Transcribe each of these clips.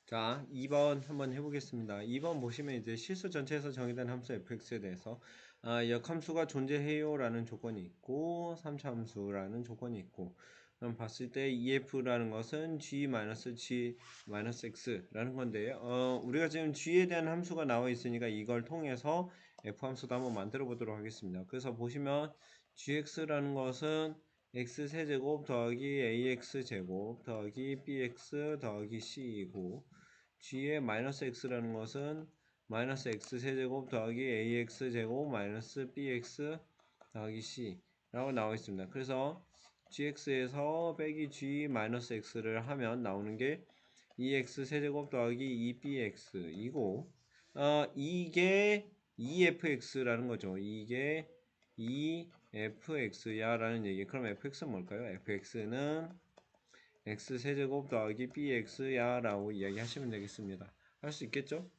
자, 2번 한번 해보겠습니다. 2번 보시면 이제 실수 전체에서 정의된 함수 fx에 대해서 역함수가 존재해요 라는 조건이 있고 3차 함수라는 조건이 있고, 그럼 봤을 때 EF라는 것은 G-G-X라는 건데요. 우리가 지금 G에 대한 함수가 나와 있으니까 이걸 통해서 F함수도 한번 만들어 보도록 하겠습니다. 그래서 보시면 GX라는 것은 x세제곱 더하기 ax제곱 더하기 bx 더하기 c이고, g의 마이너스 x라는 것은 마이너스 x세제곱 더하기 ax제곱 마이너스 bx 더하기 c 라고 나와 있습니다. 그래서 gx에서 빼기 g 마이너스 x를 하면 나오는 게 2x 세제곱 더하기 2bx 이고, 이게 2fx라는 거죠. 이게 2fx야 라는 얘기. 그럼 fx는 뭘까요? fx는 x세제곱 더하기 bx야 라고 이야기하시면 되겠습니다. 할 수 있겠죠?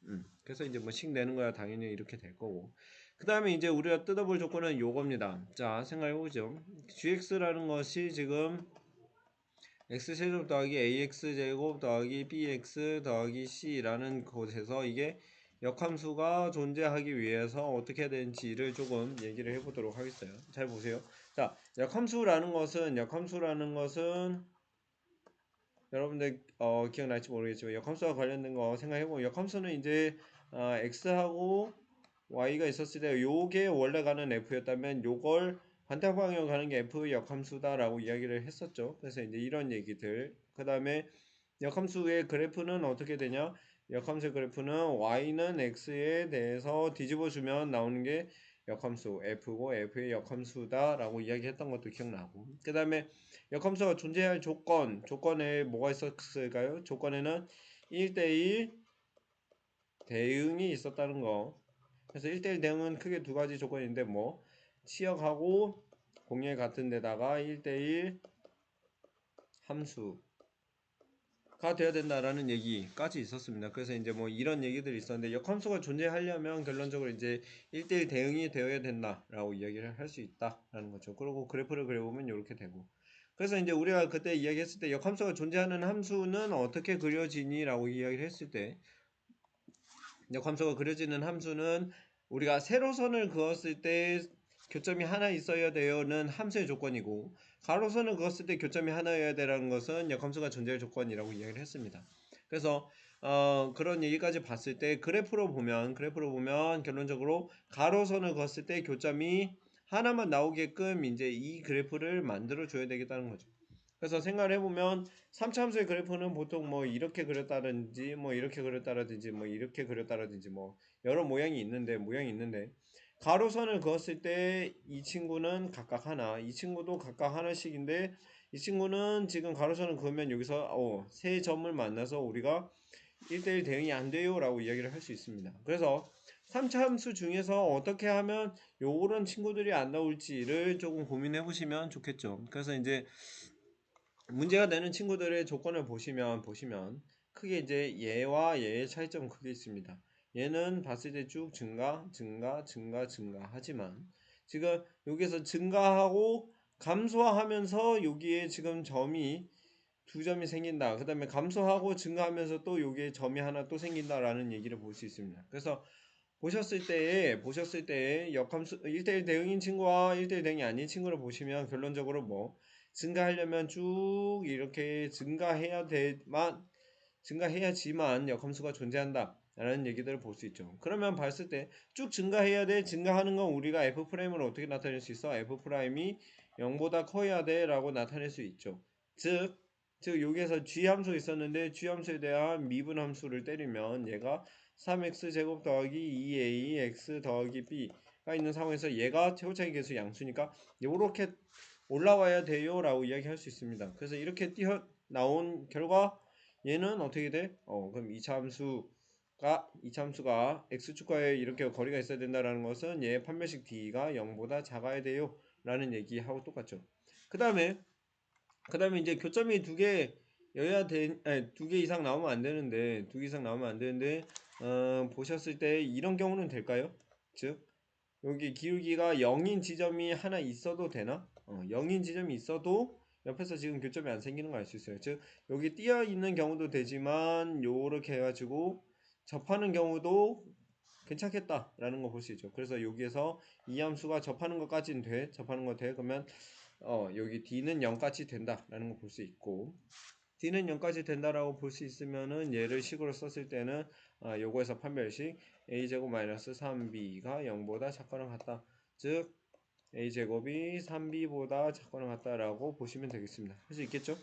그래서 이제 뭐 식 내는 거야 당연히 이렇게 될 거고, 그 다음에 이제 우리가 뜯어볼 조건은 요겁니다. 자, 생각해보죠. gx라는 것이 지금 x세제곱 더하기 ax제곱 더하기 bx 더하기 c라는 곳에서 이게 역함수가 존재하기 위해서 어떻게 해야 되는지를 조금 얘기를 해보도록 하겠어요. 잘 보세요. 자, 역함수라는 것은 여러분들 기억날지 모르겠지만 역함수와 관련된 거 생각해보면, 역함수는 이제 x하고 y가 있었을 때 요게 원래 가는 f였다면 요걸 반대 방향으로 가는 게 f의 역함수다라고 이야기를 했었죠. 그래서 이제 이런 얘기들, 그 다음에 역함수의 그래프는 어떻게 되냐, 역함수의 그래프는 y는 x에 대해서 뒤집어주면 나오는 게 역함수 f고 f의 역함수다 라고 이야기했던 것도 기억나고, 그 다음에 역함수가 존재할 조건에 뭐가 있었을까요? 조건에는 1대1 대응이 있었다는 거. 그래서 1대1 대응은 크게 두 가지 조건인데, 뭐 치역하고 공열 같은 데다가 1대1 함수가 되어야 된다라는 얘기까지 있었습니다. 그래서 이제 뭐 이런 얘기들이 있었는데, 역함수가 존재하려면 결론적으로 이제 1대1 대응이 되어야 된다라고 이야기를 할 수 있다라는 거죠. 그리고 그래프를 그려보면 이렇게 되고, 그래서 이제 우리가 그때 이야기했을 때 역함수가 존재하는 함수는 어떻게 그려지니 라고 이야기를 했을 때, 역함수가 그려지는 함수는 우리가 세로선을 그었을 때 교점이 하나 있어야 되는 함수의 조건이고, 가로선을 그었을 때 교점이 하나여야 되라는 것은 역함수가 존재할 조건이라고 이야기를 했습니다. 그래서 그런 얘기까지 봤을 때 그래프로 보면 결론적으로 가로선을 그었을 때 교점이 하나만 나오게끔 이제 이 그래프를 만들어 줘야 되겠다는 거죠. 그래서 생각을 해보면 3차 함수의 그래프는 보통 뭐 이렇게 그렸다든지 뭐 이렇게 그렸다든지 뭐 이렇게 그렸다든지 뭐 여러 모양이 있는데 가로선을 그었을 때 이 친구는 각각 하나, 이 친구도 각각 하나씩인데, 이 친구는 지금 가로선을 그으면 여기서 세 점을 만나서 우리가 1대1 대응이 안 돼요 라고 이야기를 할 수 있습니다. 그래서 3차 함수 중에서 어떻게 하면 요런 친구들이 안 나올지를 조금 고민해 보시면 좋겠죠. 그래서 이제 문제가 되는 친구들의 조건을 보시면 크게 이제 얘와 얘의 차이점은 크게 있습니다. 얘는 봤을 때 쭉 증가 하지만 지금 여기서 증가하고 감소하면서 여기에 지금 점이 두 점이 생긴다. 그 다음에 감소하고 증가하면서 또 여기에 점이 하나 또 생긴다라는 얘기를 볼 수 있습니다. 그래서 보셨을 때에 역함수 1대1 대응인 친구와 1대1 대응이 아닌 친구를 보시면 결론적으로 뭐 증가하려면 쭉 이렇게 증가해야지만 역함수가 존재한다 라는 얘기들을 볼 수 있죠. 그러면 봤을 때 쭉 증가해야 돼. 증가하는 건 우리가 F'을 어떻게 나타낼 수 있어? F'이 0보다 커야 돼 라고 나타낼 수 있죠. 즉 여기에서 G함수 있었는데 G함수에 대한 미분 함수를 때리면 얘가 3x제곱 더하기 2ax 더하기 b가 있는 상황에서 얘가 최고차이 계수 양수니까 요렇게 올라와야 돼요 라고 이야기할 수 있습니다. 그래서 이렇게 나온 결과 얘는 어떻게 돼? 그럼 2차 함수가 x축과에 이렇게 거리가 있어야 된다라는 것은 얘의 판별식 d가 0보다 작아야 돼요 라는 얘기하고 똑같죠. 그 다음에 이제 교점이 두 개 두 개 이상 나오면 안 되는데, 보셨을 때 이런 경우는 될까요? 즉, 여기 기울기가 0인 지점이 하나 있어도 되나? 0인 지점이 있어도 옆에서 지금 교점이 안 생기는 거 알 수 있어요. 즉 여기 띄어 있는 경우도 되지만 요렇게 해가지고 접하는 경우도 괜찮겠다라는 거 볼 수 있죠. 그래서 여기에서 이 함수가 접하는 것까지는 돼. 접하는 거 돼. 그러면 여기 D는 0까지 된다라는 거 볼 수 있고 D는 0까지 된다라고 볼 수 있으면은 얘를 식으로 썼을 때는 요거에서 판별식 a제곱 마이너스 3b가 0보다 작거나 같다. 즉 a제곱이 3b보다 작거나 같다라고 보시면 되겠습니다. 할 수 있겠죠?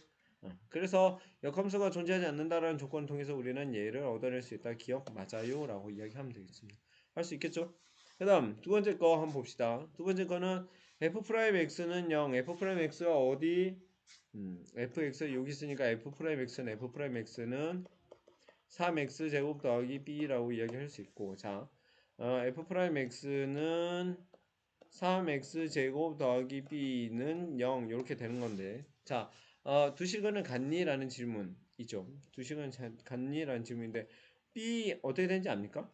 그래서 역함수가 존재하지 않는다라는 조건을 통해서 우리는 얘를 얻어낼 수 있다. 기억 맞아요 라고 이야기하면 되겠습니다. 할 수 있겠죠? 그 다음 두 번째 거 한번 봅시다. 두 번째 거는 f'x는 0, f'x가 어디? fx 여기 있으니까 f'x는 3x 제곱 더하기 b라고 이야기할 수 있고, 자 f'x는 3x 제곱 더하기 b는 0 이렇게 되는 건데, 자 두식은 같니? 라는 질문이죠. 두식은 같니? 라는 질문인데 b 어떻게 되는지 압니까?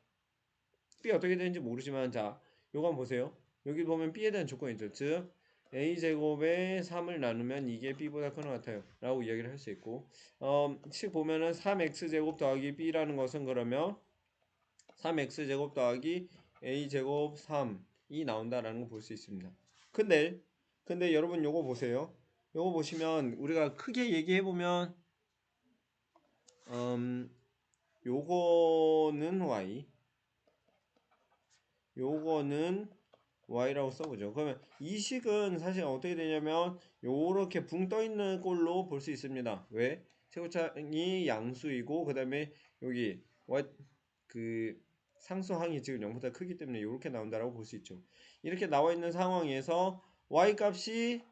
b 어떻게 되는지 모르지만 자 요거 한번 보세요. 여기 보면 b에 대한 조건이 있죠. 즉 a제곱에 3을 나누면 이게 b보다 큰 것 같아요 라고 이야기를 할 수 있고, 식 보면은 3x제곱 더하기 b라는 것은 그러면 3x제곱 더하기 a제곱 3이 나온다라는 거 볼 수 있습니다. 근데 여러분 요거 보세요. 요거 보시면 우리가 크게 얘기해 보면 요거는 y, 요거는 y라고 써보죠. 그러면 이 식은 사실 어떻게 되냐면 요렇게 붕 떠 있는 꼴로 볼 수 있습니다. 왜? 최고차이 양수이고 그 다음에 여기 y 그 상수항이 지금 0보다 크기 때문에 이렇게 나온다라고 볼 수 있죠. 이렇게 나와 있는 상황에서 y 값이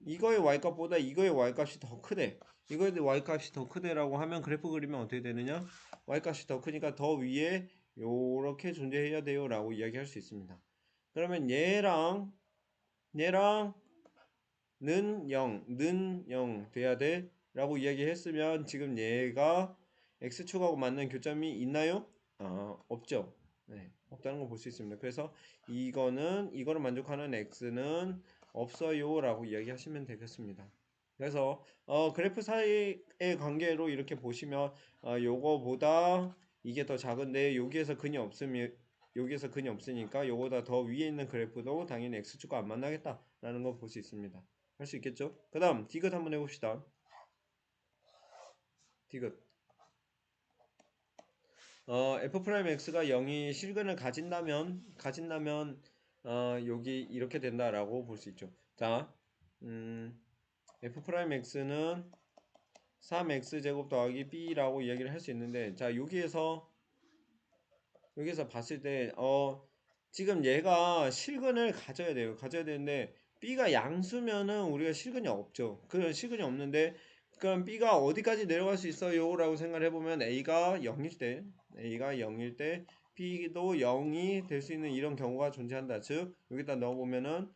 이거의 y 값보다 이거의 y 값이 더 크대. 이거의 y 값이 더 크대라고 하면 그래프 그리면 어떻게 되느냐? y 값이 더 크니까 더 위에 요렇게 존재해야 돼요라고 이야기할 수 있습니다. 그러면 얘랑 는 0 돼야 돼 라고 이야기했으면 지금 얘가 x축하고 맞는 교점이 있나요? 없죠. 네, 없다는 걸 볼 수 있습니다. 그래서 이거를 만족하는 x는 없어요 라고 이야기하시면 되겠습니다. 그래서 그래프 사이의 관계로 이렇게 보시면 요거보다 이게 더 작은데 여기에서 근이 없으니까 요거보다 더 위에 있는 그래프도 당연히 x축과 안 만나겠다라는 걸 볼 수 있습니다. 할 수 있겠죠? 그 다음 디귿 한번 해봅시다. 디귿 f'x가 0이 실근을 가진다면 여기 이렇게 된다라고 볼 수 있죠. 자 f'x는 3x제곱 더하기 b라고 이야기를 할 수 있는데, 자 여기에서 봤을 때 지금 얘가 실근을 가져야 돼요. 가져야 되는데 b가 양수면은 우리가 실근이 없죠. 그런 실근이 없는데 그럼 b가 어디까지 내려갈 수 있어요? 라고 생각을 해보면 a가 0일 때 b도 0이 될 수 있는 이런 경우가 존재한다. 즉 여기다 넣어보면은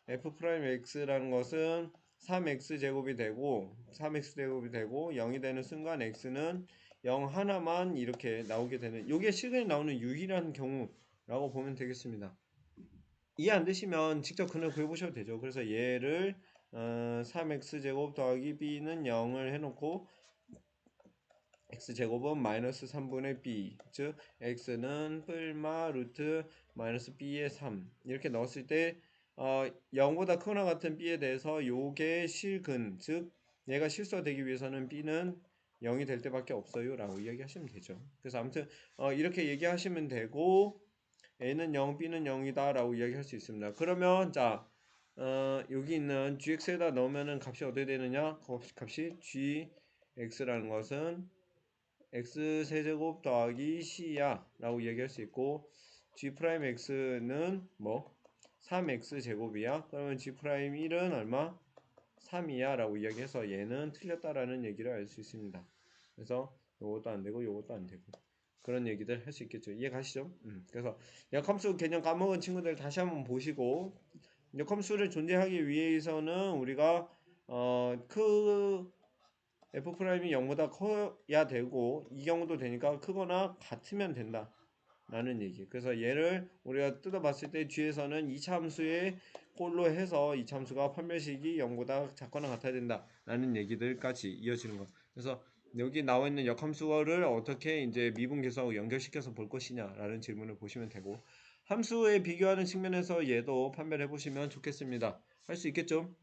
f'x라는 것은 3x제곱이 되고 0이 되는 순간 x는 0 하나만 이렇게 나오게 되는, 요게 실근이 나오는 유일한 경우라고 보면 되겠습니다. 이해 안 되시면 직접 근을 구해보셔도 되죠. 그래서 얘를 3x제곱 더하기 b는 0을 해놓고 x제곱은 마이너스 3분의 b, 즉 x는 뿔마 루트 마이너스 b의 3 이렇게 넣었을 때 0보다 크거나 같은 b에 대해서 요게 실근, 즉 얘가 실수되기 위해서는 b는 0이 될 때밖에 없어요 라고 이야기하시면 되죠. 그래서 아무튼 이렇게 얘기하시면 되고 a는 0, b는 0이다 라고 이야기할 수 있습니다. 그러면 자 여기 있는 gx에다 넣으면은 값이 어떻게 되느냐? 값이 gx라는 것은 x 세제곱 더하기 c야 라고 이야기할 수 있고, g'x는 뭐 3x 제곱이야. 그러면 g'1은 얼마? 3이야 라고 이야기해서 얘는 틀렸다라는 얘기를 알 수 있습니다. 그래서 요것도 안되고 요것도 안되고 그런 얘기들 할 수 있겠죠. 이해 가시죠? 그래서 역함수 개념 까먹은 친구들 다시 한번 보시고, 역함수를 존재하기 위해서는 우리가 f'이 0보다 커야 되고 이 경우도 되니까 크거나 같으면 된다. 라는 얘기. 그래서 얘를 우리가 뜯어봤을 때 뒤에서는 2차 함수의 꼴로 해서 2차 함수가 판별식이 0보다 작거나 같아야 된다 라는 얘기들까지 이어지는 거. 그래서 여기 나와 있는 역함수를 어떻게 이제 미분계수하고 연결시켜서 볼 것이냐 라는 질문을 보시면 되고, 함수에 비교하는 측면에서 얘도 판별해 보시면 좋겠습니다. 할 수 있겠죠?